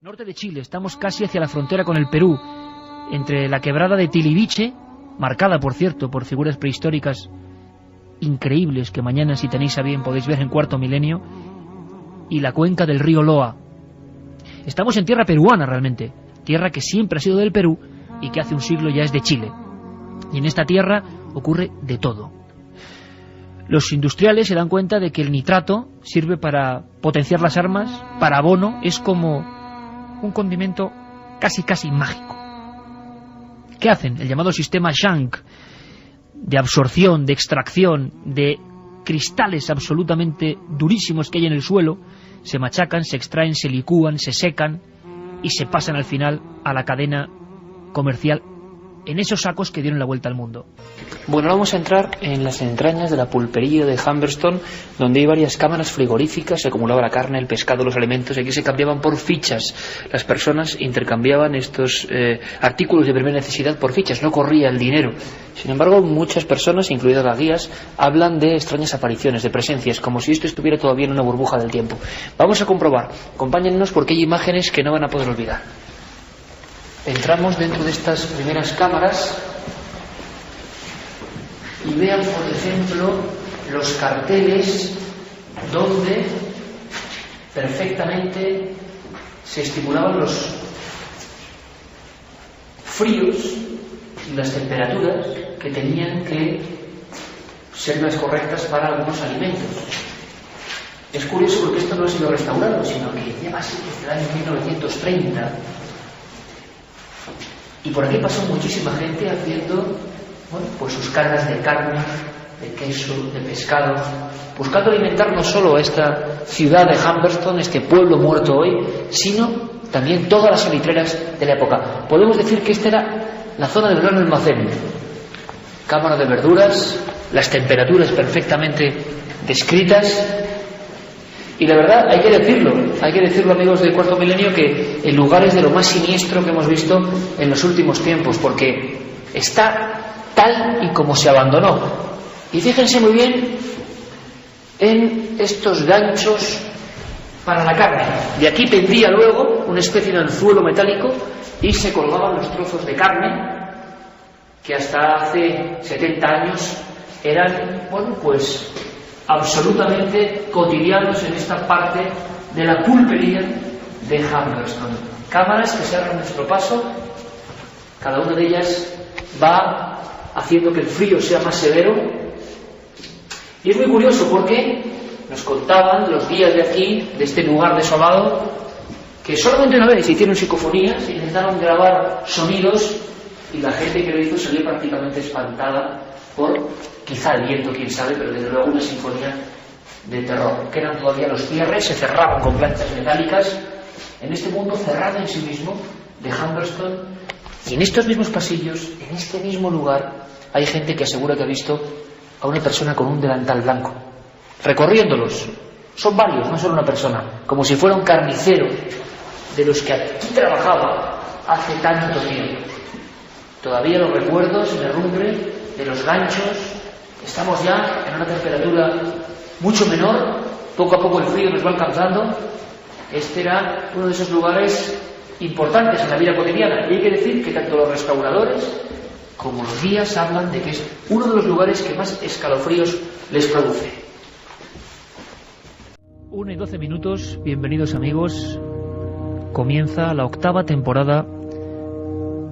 Norte de Chile, estamos casi hacia la frontera con el Perú, entre la quebrada de Tiliviche, marcada por cierto por figuras prehistóricas increíbles que mañana, si tenéis a bien, podéis ver en Cuarto Milenio, y la cuenca del río Loa. Estamos en tierra peruana realmente, tierra que siempre ha sido del Perú y que hace un siglo ya es de Chile. Y en esta tierra ocurre de todo. Los industriales se dan cuenta de que el nitrato sirve para potenciar las armas, para abono, es como un condimento casi mágico. ¿Qué hacen? El llamado sistema Shank, de absorción, de extracción, de cristales absolutamente durísimos que hay en el suelo, se machacan, se extraen, se licúan, se secan y se pasan al final a la cadena comercial en esos sacos que dieron la vuelta al mundo. Bueno, vamos a entrar en las entrañas de la pulpería de Humberstone, donde hay varias cámaras frigoríficas, se acumulaba la carne, el pescado, los alimentos, y aquí se cambiaban por fichas. Las personas intercambiaban estos artículos de primera necesidad por fichas, no corría el dinero. Sin embargo, muchas personas, incluidas las guías, hablan de extrañas apariciones, de presencias, como si esto estuviera todavía en una burbuja del tiempo. Vamos a comprobar, acompáñennos porque hay imágenes que no van a poder olvidar. Entramos dentro de estas primeras cámaras y vean, por ejemplo, los carteles donde perfectamente se estipulaban los fríos y las temperaturas que tenían que ser las correctas para algunos alimentos. Es curioso porque esto no ha sido restaurado, sino que lleva así desde el año 1930. Y por aquí pasó muchísima gente haciendo, bueno, pues sus cargas de carne, de queso, de pescado, buscando alimentar no solo a esta ciudad de Humberstone, este pueblo muerto hoy, sino también todas las salitreras de la época. Podemos decir que esta era la zona del gran almacén. Cámara de verduras, las temperaturas perfectamente descritas. Y la verdad, hay que decirlo amigos del Cuarto Milenio, que el lugar es de lo más siniestro que hemos visto en los últimos tiempos, porque está tal y como se abandonó. Y fíjense muy bien en estos ganchos para la carne. De aquí pendía luego una especie de anzuelo metálico y se colgaban los trozos de carne que hasta hace 70 años eran, bueno, pues absolutamente cotidianos en esta parte de la pulpería de Humberstone. Cámaras que se abren nuestro paso, cada una de ellas va haciendo que el frío sea más severo. Y es muy curioso porque nos contaban los guías de aquí, de este lugar desolado, que solamente una vez hicieron psicofonías, intentaron grabar sonidos y la gente que lo hizo salió prácticamente espantada por, quizá el viento, quién sabe, pero desde luego una sinfonía de terror, que eran todavía los cierres, se cerraban con planchas metálicas en este mundo cerrado en sí mismo de Humberstone. Y en estos mismos pasillos, en este mismo lugar, hay gente que asegura que ha visto a una persona con un delantal blanco recorriéndolos. Son varios, no solo una persona, como si fuera un carnicero de los que aquí trabajaba hace tanto tiempo. Todavía los recuerdos en herrumbre de los ganchos. Estamos ya en una temperatura mucho menor, poco a poco el frío nos va alcanzando. Este era uno de esos lugares importantes en la vida cotidiana, y hay que decir que tanto los restauradores como los guías hablan de que es uno de los lugares que más escalofríos les produce. 1:12, bienvenidos amigos. Comienza la 8ª temporada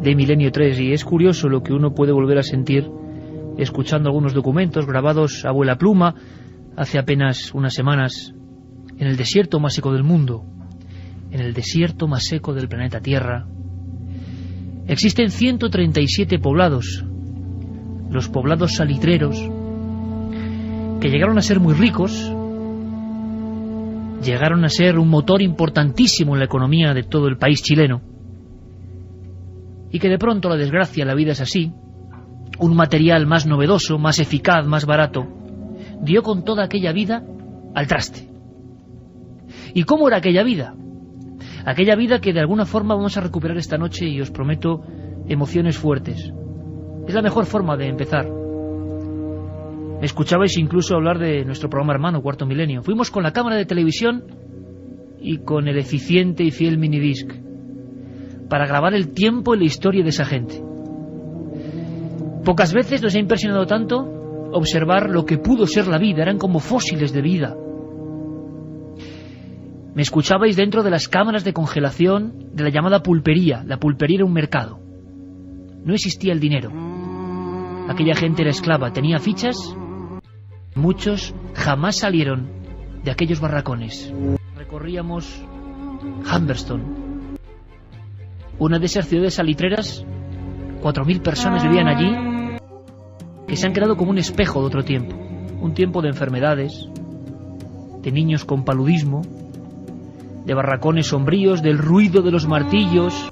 de Milenio 3 y es curioso lo que uno puede volver a sentir escuchando algunos documentos grabados a vuela pluma hace apenas unas semanas en el desierto más seco del mundo, en el desierto más seco del planeta Tierra. Existen 137 poblados, los poblados salitreros, que llegaron a ser muy ricos, llegaron a ser un motor importantísimo en la economía de todo el país chileno, y que de pronto la desgracia, la vida es así, un material más novedoso, más eficaz, más barato, dio con toda aquella vida al traste. ¿Y cómo era aquella vida? Aquella vida que de alguna forma vamos a recuperar esta noche y os prometo emociones fuertes. Es la mejor forma de empezar. Escuchabais incluso hablar de nuestro programa hermano, Cuarto Milenio. Fuimos con la cámara de televisión y con el eficiente y fiel minidisc. para grabar el tiempo y la historia de esa gente. Pocas veces nos ha impresionado tanto observar lo que pudo ser la vida. Eran como fósiles de vida. Me escuchabais dentro de las cámaras de congelación de la llamada pulpería. La pulpería era un mercado. No existía el dinero. Aquella gente era esclava, tenía fichas. Muchos jamás salieron de aquellos barracones. Recorríamos Humberston, una de esas ciudades salitreras. 4.000 personas vivían allí, que se han quedado como un espejo de otro tiempo. Un tiempo de enfermedades, de niños con paludismo, de barracones sombríos, del ruido de los martillos,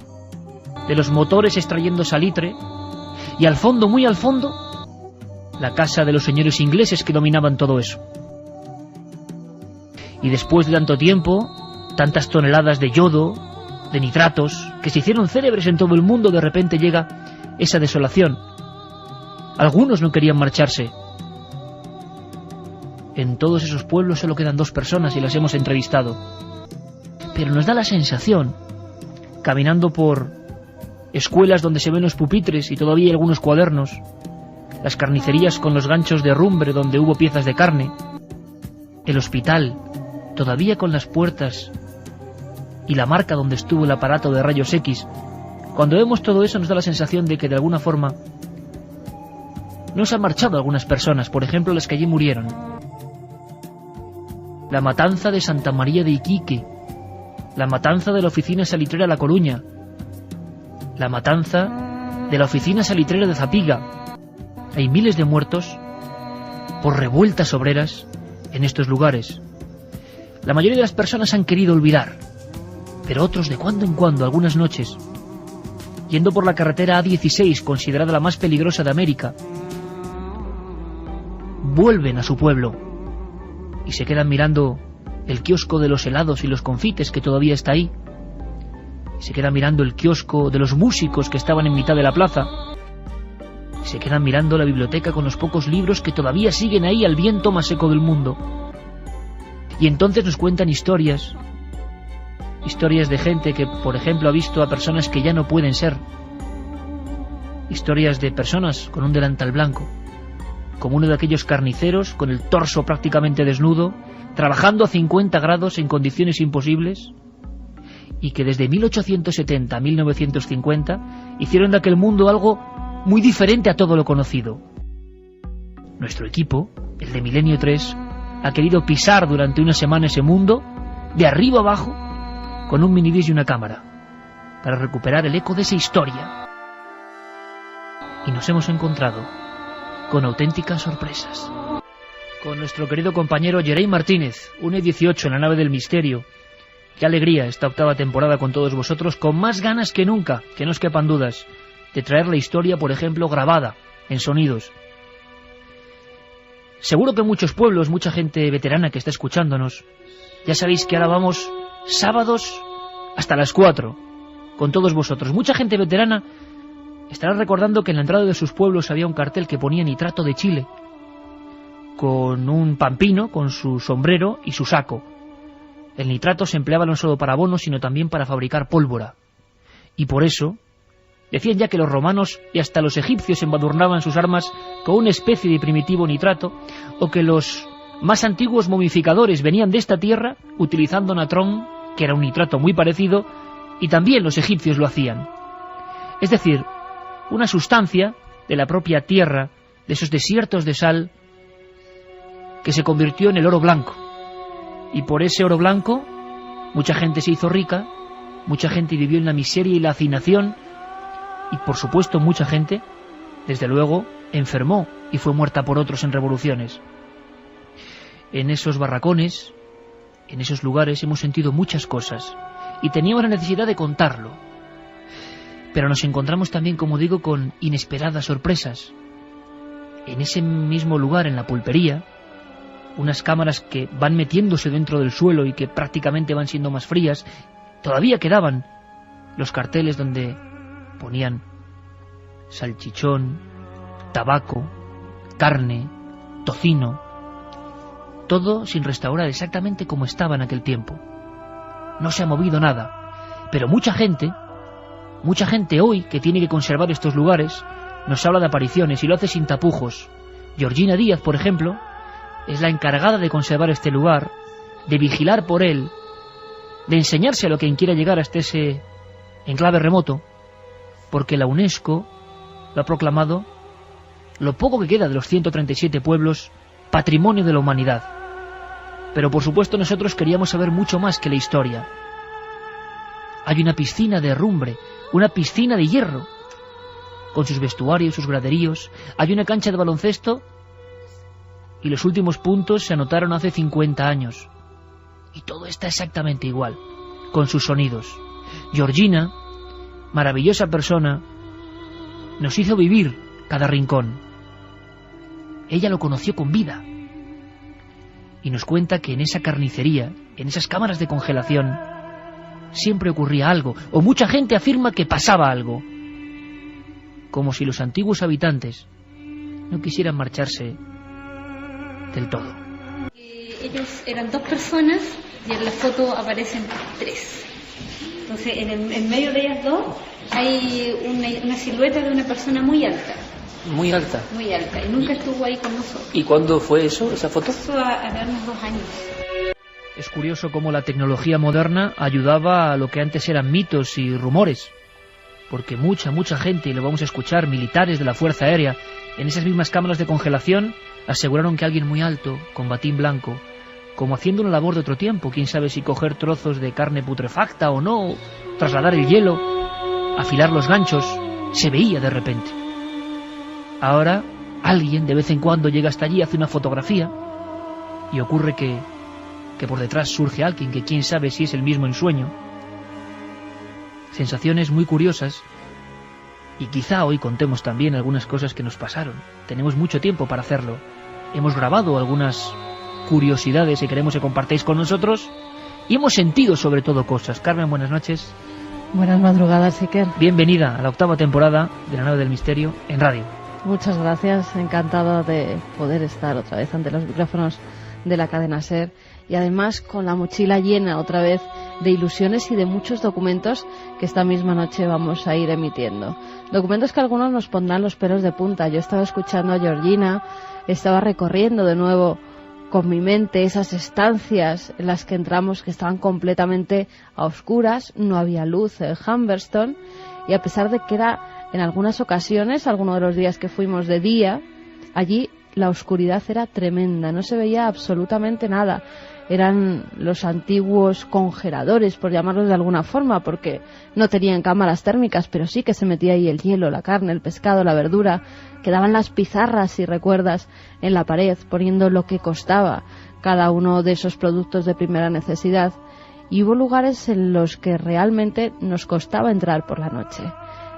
de los motores extrayendo salitre, y al fondo, muy al fondo, la casa de los señores ingleses que dominaban todo eso. Y después de tanto tiempo, tantas toneladas de yodo, de nitratos, que se hicieron célebres en todo el mundo, de repente llega esa desolación. Algunos no querían marcharse. En todos esos pueblos solo quedan 2 personas y las hemos entrevistado. Pero nos da la sensación, caminando por escuelas donde se ven los pupitres y todavía hay algunos cuadernos, las carnicerías con los ganchos de herrumbre donde hubo piezas de carne, el hospital todavía con las puertas y la marca donde estuvo el aparato de rayos X. Cuando vemos todo eso nos da la sensación de que de alguna forma nos han marchado algunas personas, por ejemplo las que allí murieron. La matanza de Santa María de Iquique, la matanza de la oficina salitrera La Coruña, la matanza de la oficina salitrera de Zapiga. Hay miles de muertos por revueltas obreras en estos lugares. La mayoría de las personas han querido olvidar, pero otros de cuando en cuando, algunas noches, yendo por la carretera A16, considerada la más peligrosa de América, vuelven a su pueblo y se quedan mirando el kiosco de los helados y los confites que todavía está ahí. Se quedan mirando el kiosco de los músicos que estaban en mitad de la plaza. Se quedan mirando la biblioteca con los pocos libros que todavía siguen ahí al viento más seco del mundo. Y entonces nos cuentan historias de gente que, por ejemplo, ha visto a personas que ya no pueden ser. Historias de personas con un delantal blanco, como uno de aquellos carniceros con el torso prácticamente desnudo, trabajando a 50 grados en condiciones imposibles, y que desde 1870 a 1950 hicieron de aquel mundo algo muy diferente a todo lo conocido. Nuestro equipo, el de Milenio 3, ha querido pisar durante una semana ese mundo, de arriba abajo, con un minidisc y una cámara, para recuperar el eco de esa historia. Y nos hemos encontrado con auténticas sorpresas. Con nuestro querido compañero Jerey Martínez, un E18 en la nave del misterio. Qué alegría esta 8ª temporada con todos vosotros, con más ganas que nunca, que no os quepan dudas, de traer la historia, por ejemplo, grabada, en sonidos. Seguro que en muchos pueblos, mucha gente veterana que está escuchándonos, ya sabéis que ahora vamos sábados hasta las 4, con todos vosotros. Mucha gente veterana estará recordando que en la entrada de sus pueblos había un cartel que ponía nitrato de Chile, con un pampino, con su sombrero y su saco. El nitrato se empleaba no solo para abonos, sino también para fabricar pólvora. Y por eso decían ya que los romanos y hasta los egipcios embadurnaban sus armas con una especie de primitivo nitrato, o que los más antiguos momificadores venían de esta tierra utilizando natrón, que era un nitrato muy parecido, y también los egipcios lo hacían. Es decir, una sustancia de la propia tierra, de esos desiertos de sal, que se convirtió en el oro blanco. Y por ese oro blanco mucha gente se hizo rica, mucha gente vivió en la miseria y la hacinación, y por supuesto mucha gente, desde luego, enfermó y fue muerta por otros en revoluciones. En esos barracones, en esos lugares hemos sentido muchas cosas y teníamos la necesidad de contarlo. Pero nos encontramos también, como digo, con inesperadas sorpresas. En ese mismo lugar, en la pulpería, unas cámaras que van metiéndose dentro del suelo y que prácticamente van siendo más frías, todavía quedaban los carteles donde ponían salchichón, tabaco, carne, tocino, todo sin restaurar exactamente como estaba en aquel tiempo. No se ha movido nada, pero mucha gente Mucha gente hoy que tiene que conservar estos lugares nos habla de apariciones y lo hace sin tapujos. Georgina Díaz, por ejemplo, es la encargada de conservar este lugar, de vigilar por él, de enseñárselo a quien quiera llegar hasta ese enclave remoto, porque la UNESCO lo ha proclamado, lo poco que queda de los 137 pueblos, patrimonio de la humanidad. Pero por supuesto nosotros queríamos saber mucho más que la historia. Hay una piscina de herrumbre, una piscina de hierro, con sus vestuarios, sus graderíos. Hay una cancha de baloncesto y los últimos puntos se anotaron hace 50 años. Y todo está exactamente igual, con sus sonidos. Georgina, maravillosa persona, nos hizo vivir cada rincón. Ella lo conoció con vida. Y nos cuenta que en esa carnicería, en esas cámaras de congelación, siempre ocurría algo, o mucha gente afirma que pasaba algo. Como si los antiguos habitantes no quisieran marcharse del todo. Ellos eran 2 personas y en la foto aparecen 3. Entonces en medio de ellas 2 hay una silueta de una persona muy alta. Muy alta. Muy alta, y nunca estuvo ahí con nosotros. ¿Y cuándo fue eso, esa foto? Eso hará unos 2 años. Es curioso cómo la tecnología moderna ayudaba a lo que antes eran mitos y rumores, porque mucha gente, y lo vamos a escuchar, militares de la Fuerza Aérea, en esas mismas cámaras de congelación, aseguraron que alguien muy alto, con batín blanco, como haciendo una labor de otro tiempo, quién sabe si coger trozos de carne putrefacta o no, trasladar el hielo, afilar los ganchos, se veía de repente. Ahora, alguien de vez en cuando llega hasta allí, hace una fotografía, y ocurre que por detrás surge alguien que quién sabe si es el mismo ensueño. Sensaciones muy curiosas, y quizá hoy contemos también algunas cosas que nos pasaron. Tenemos mucho tiempo para hacerlo. Hemos grabado algunas curiosidades que queremos que compartáis con nosotros, y hemos sentido sobre todo cosas. Carmen, buenas noches. Buenas madrugadas, Iker. Bienvenida a la 8ª temporada de La Nave del Misterio en radio. Muchas gracias, encantada de poder estar otra vez ante los micrófonos de la cadena SER, y además con la mochila llena otra vez de ilusiones y de muchos documentos que esta misma noche vamos a ir emitiendo. Documentos que algunos nos pondrán los pelos de punta. Yo estaba escuchando a Georgina, estaba recorriendo de nuevo con mi mente esas estancias en las que entramos, que estaban completamente a oscuras, no había luz en Humberston, y a pesar de que era en algunas ocasiones, algunos de los días que fuimos de día, allí la oscuridad era tremenda, no se veía absolutamente nada. Eran los antiguos congeladores, por llamarlos de alguna forma, porque no tenían cámaras térmicas, pero sí que se metía ahí el hielo, la carne, el pescado, la verdura. Quedaban las pizarras, si recuerdas, en la pared, poniendo lo que costaba cada uno de esos productos de primera necesidad. Y hubo lugares en los que realmente nos costaba entrar por la noche.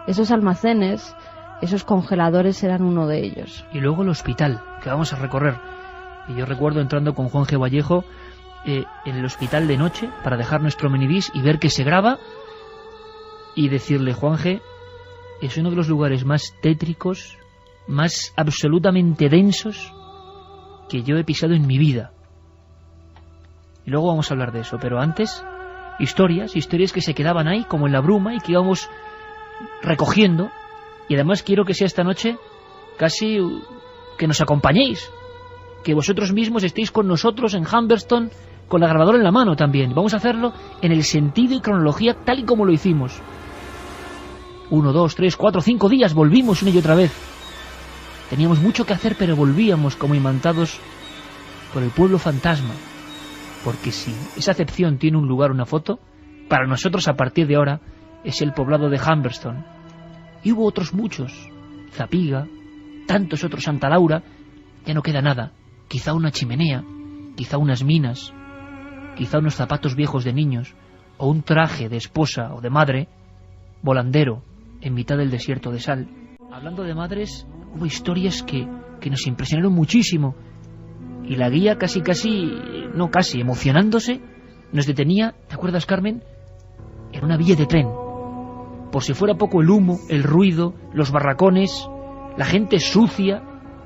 Esos almacenes, esos congeladores eran uno de ellos. Y luego el hospital, que vamos a recorrer. Y yo recuerdo entrando con Juan G. Vallejo en el hospital de noche para dejar nuestro minibús y ver que se graba y decirle: Juan G., es uno de los lugares más tétricos, más absolutamente densos que yo he pisado en mi vida. Y luego vamos a hablar de eso, pero antes, historias que se quedaban ahí como en la bruma y que íbamos recogiendo. Y además quiero que sea esta noche casi que nos acompañéis, que vosotros mismos estéis con nosotros en Humberston con la grabadora en la mano también. Vamos a hacerlo en el sentido y cronología tal y como lo hicimos. 1, 2, 3, 4, 5 días volvimos una y otra vez. Teníamos mucho que hacer, pero volvíamos como imantados por el pueblo fantasma. Porque si esa acepción tiene un lugar, una foto, para nosotros a partir de ahora es el poblado de Humberston. Y hubo otros muchos, Zapiga, tantos otros, Santa Laura. Ya no queda nada, quizá una chimenea, quizá unas minas, quizá unos zapatos viejos de niños, o un traje de esposa o de madre, volandero, en mitad del desierto de sal. Hablando de madres, hubo historias que nos impresionaron muchísimo, y la guía casi, emocionándose, nos detenía, ¿te acuerdas, Carmen?, en una vía de tren. Por si fuera poco el humo, el ruido, los barracones, la gente sucia,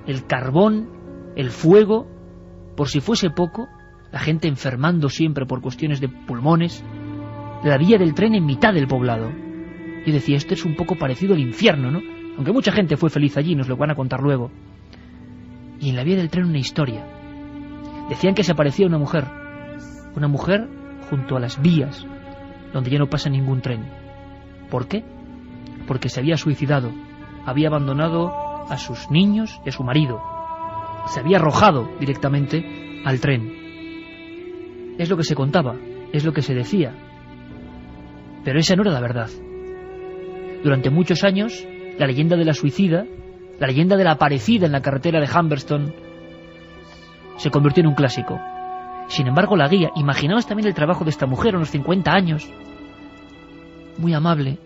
el carbón, el fuego, por si fuese poco, la gente enfermando siempre por cuestiones de pulmones, la vía del tren en mitad del poblado. Yo decía, esto es un poco parecido al infierno, ¿no? Aunque mucha gente fue feliz allí, nos lo van a contar luego. Y en la vía del tren una historia. Decían que se aparecía una mujer junto a las vías, donde ya no pasa ningún tren. ¿Por qué? Porque se había suicidado, había abandonado a sus niños y a su marido. Se había arrojado directamente al tren. Es lo que se contaba, es lo que se decía. Pero esa no era la verdad. Durante muchos años, la leyenda de la suicida, la leyenda de la aparecida en la carretera de Humberston, se convirtió en un clásico. Sin embargo, la guía, imaginaos también el trabajo de esta mujer a unos 50 años, muy amable.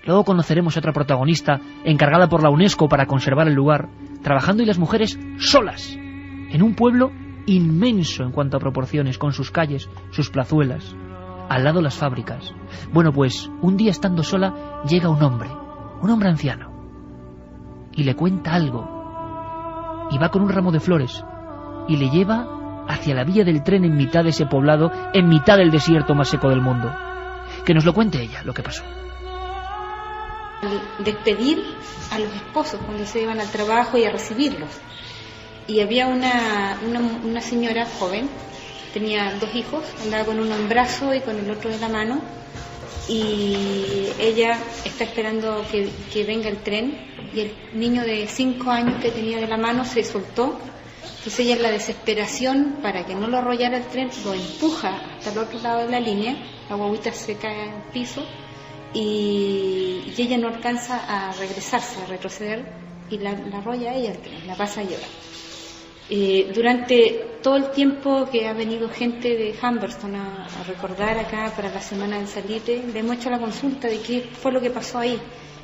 Luego conoceremos a otra protagonista encargada por la UNESCO para conservar el lugar, trabajando, y las mujeres solas, en un pueblo inmenso en cuanto a proporciones, con sus calles, sus plazuelas, al lado las fábricas. Bueno, pues un día, estando sola, llega un hombre anciano, y le cuenta algo, y va con un ramo de flores, y le lleva hacia la vía del tren en mitad de ese poblado, en mitad del desierto más seco del mundo. Que nos lo cuente ella, lo que pasó. Despedir a los esposos cuando se iban al trabajo y a recibirlos. Y había una señora joven, tenía 2 hijos, andaba con uno en brazo y con el otro de la mano, y ella está esperando que venga el tren, y el niño de 5 años que tenía de la mano se soltó. Entonces ella, en la desesperación, para que no lo arrollara el tren, lo empuja hasta el otro lado de la línea, la guaguita se cae al piso, y ella no alcanza a regresarse, a retroceder, y la arrolla ella el tren, la pasa a llevar. Durante todo el tiempo que ha venido gente de Humberston a recordar acá para la Semana del Salitre, le hemos hecho la consulta de qué fue lo que pasó ahí.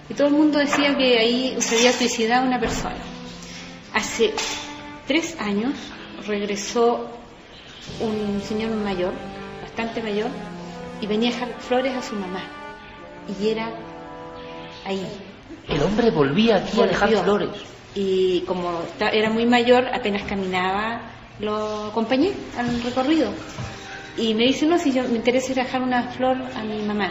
Y todo el mundo decía que ahí se había suicidado una persona. Hace 3 años regresó un señor mayor, bastante mayor, y venía a dejar flores a su mamá. Y era ahí. El hombre volvía aquí a dejar flores. Y como era muy mayor, apenas caminaba, lo acompañé al recorrido. Y me dice, no, si yo me interesa ir a dejar una flor a mi mamá.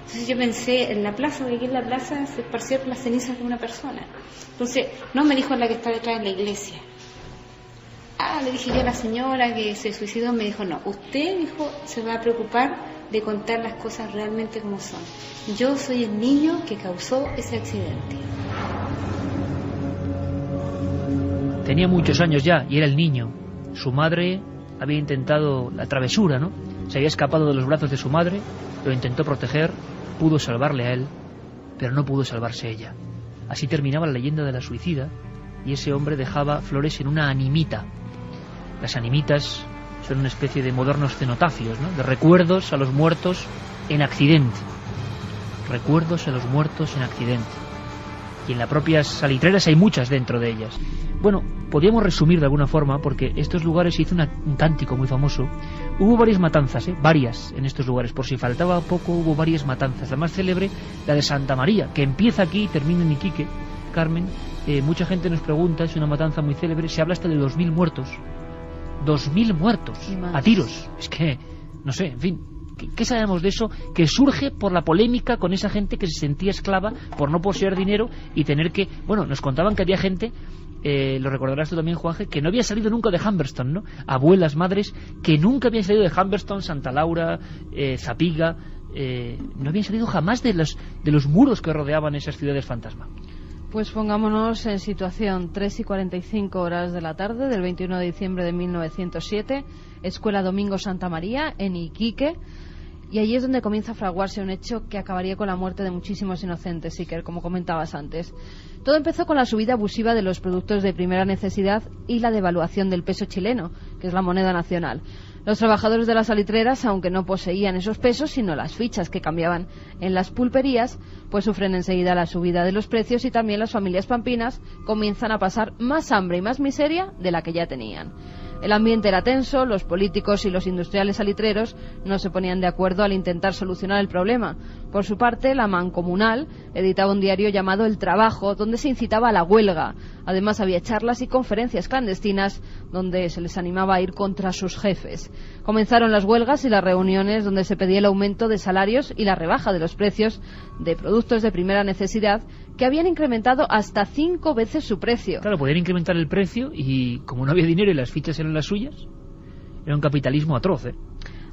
Entonces yo pensé en la plaza, porque aquí en la plaza se esparcieron las cenizas de una persona. Entonces, no, me dijo la que está detrás de la iglesia. Le dije yo a la señora que se suicidó, me dijo, no, usted, dijo, se va a preocupar de contar las cosas realmente como son. Yo soy el niño que causó ese accidente. Tenía muchos años ya y era el niño. Su madre había intentado la travesura, ¿no? Se había escapado de los brazos de su madre, lo intentó proteger, pudo salvarle a él, pero no pudo salvarse ella. Así terminaba la leyenda de la suicida, y ese hombre dejaba flores en una animita. Las animitas son una especie de modernos cenotafios, ¿no? De recuerdos a los muertos en accidente. Recuerdos a los muertos en accidente. Y en las propias salitreras hay muchas dentro de ellas. Bueno, podríamos resumir de alguna forma, porque estos lugares se hizo un cántico muy famoso. Hubo varias matanzas, varias en estos lugares. Por si faltaba poco, hubo varias matanzas. La más célebre, la de Santa María, que empieza aquí y termina en Iquique. Carmen, mucha gente nos pregunta, es una matanza muy célebre, se habla hasta de 2000 muertos. 2000 muertos, a tiros. Es que, no sé, en fin, ¿qué sabemos de eso? Que surge por la polémica con esa gente que se sentía esclava por no poseer dinero y tener que... Bueno, nos contaban que había gente, lo recordarás tú también, Juanje, que no había salido nunca de Humberston, ¿no? Abuelas, madres, que nunca habían salido de Humberston, Santa Laura, Zapiga, no habían salido jamás de los muros que rodeaban esas ciudades fantasma. Pues pongámonos en situación. 3:45 de la tarde del 21 de diciembre de 1907, Escuela Domingo Santa María, en Iquique, y allí es donde comienza a fraguarse un hecho que acabaría con la muerte de muchísimos inocentes, Iker, como comentabas antes. Todo empezó con la subida abusiva de los productos de primera necesidad y la devaluación del peso chileno, que es la moneda nacional. Los trabajadores de las salitreras, aunque no poseían esos pesos, sino las fichas que cambiaban en las pulperías, pues sufren enseguida la subida de los precios, y también las familias pampinas comienzan a pasar más hambre y más miseria de la que ya tenían. El ambiente era tenso, los políticos y los industriales salitreros no se ponían de acuerdo al intentar solucionar el problema. Por su parte, la Mancomunal editaba un diario llamado El Trabajo, donde se incitaba a la huelga. Además, había charlas y conferencias clandestinas donde se les animaba a ir contra sus jefes. Comenzaron las huelgas y las reuniones donde se pedía el aumento de salarios y la rebaja de los precios de productos de primera necesidad, que habían incrementado hasta 5 veces su precio. Claro, podían incrementar el precio y como no había dinero y las fichas eran las suyas, era un capitalismo atroz, ¿eh?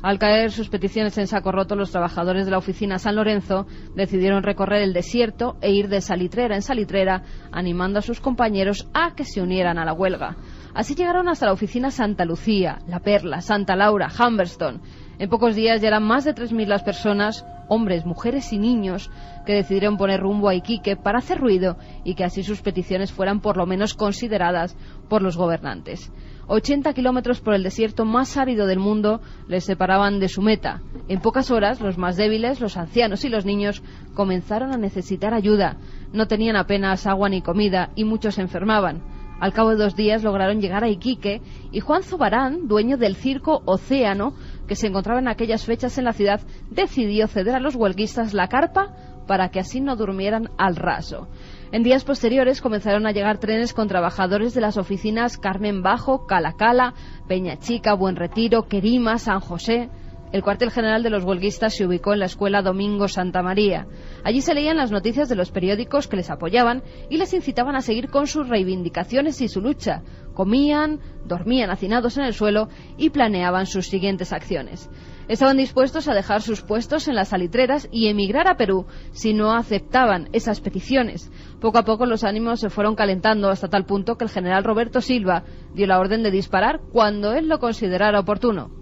Al caer sus peticiones en saco roto, los trabajadores de la oficina San Lorenzo decidieron recorrer el desierto e ir de salitrera en salitrera, animando a sus compañeros a que se unieran a la huelga. Así llegaron hasta la oficina Santa Lucía, La Perla, Santa Laura, Humberston. En pocos días ya eran más de 3.000 las personas, hombres, mujeres y niños, que decidieron poner rumbo a Iquique para hacer ruido y que así sus peticiones fueran por lo menos consideradas por los gobernantes. 80 kilómetros por el desierto más árido del mundo les separaban de su meta. En pocas horas, los más débiles, los ancianos y los niños comenzaron a necesitar ayuda. No tenían apenas agua ni comida y muchos se enfermaban. Al cabo de 2 días lograron llegar a Iquique y Juan Zobarán, dueño del circo Océano, que se encontraba en aquellas fechas en la ciudad, decidió ceder a los huelguistas la carpa para que así no durmieran al raso. En días posteriores comenzaron a llegar trenes con trabajadores de las oficinas Carmen Bajo, Calacala, Peña Chica, Buen Retiro, Querima, San José. El cuartel general de los huelguistas se ubicó en la escuela Domingo Santa María. Allí se leían las noticias de los periódicos que les apoyaban y les incitaban a seguir con sus reivindicaciones y su lucha. Comían, dormían hacinados en el suelo y planeaban sus siguientes acciones. Estaban dispuestos a dejar sus puestos en las salitreras y emigrar a Perú si no aceptaban esas peticiones. Poco a poco los ánimos se fueron calentando hasta tal punto que el general Roberto Silva dio la orden de disparar cuando él lo considerara oportuno.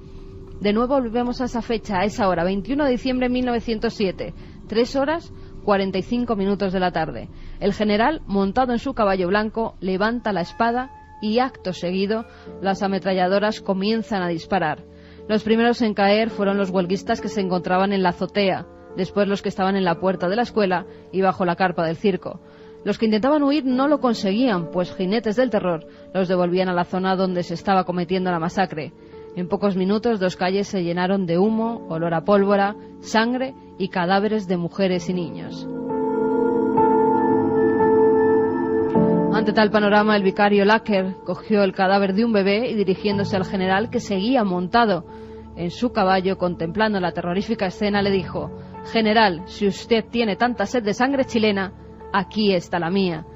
De nuevo volvemos a esa fecha, a esa hora, 21 de diciembre de 1907, 3:45 de la tarde. El general, montado en su caballo blanco, levanta la espada y acto seguido las ametralladoras comienzan a disparar. Los primeros en caer fueron los huelguistas que se encontraban en la azotea, después los que estaban en la puerta de la escuela y bajo la carpa del circo. Los que intentaban huir no lo conseguían, pues jinetes del terror los devolvían a la zona donde se estaba cometiendo la masacre. En pocos minutos 2 calles se llenaron de humo, olor a pólvora, sangre y cadáveres de mujeres y niños. Ante tal panorama, el vicario Lacker cogió el cadáver de un bebé y, dirigiéndose al general, que seguía montado en su caballo contemplando la terrorífica escena, le dijo: «General, si usted tiene tanta sed de sangre chilena, aquí está la mía».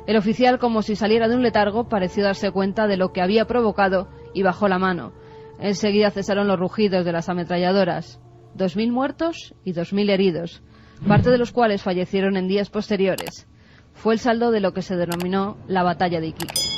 El oficial, como si saliera de un letargo, pareció darse cuenta de lo que había provocado y bajó la mano. Enseguida cesaron los rugidos de las ametralladoras. 2.000 muertos y 2.000 heridos, parte de los cuales fallecieron en días posteriores. Fue el saldo de lo que se denominó la Batalla de Iquique.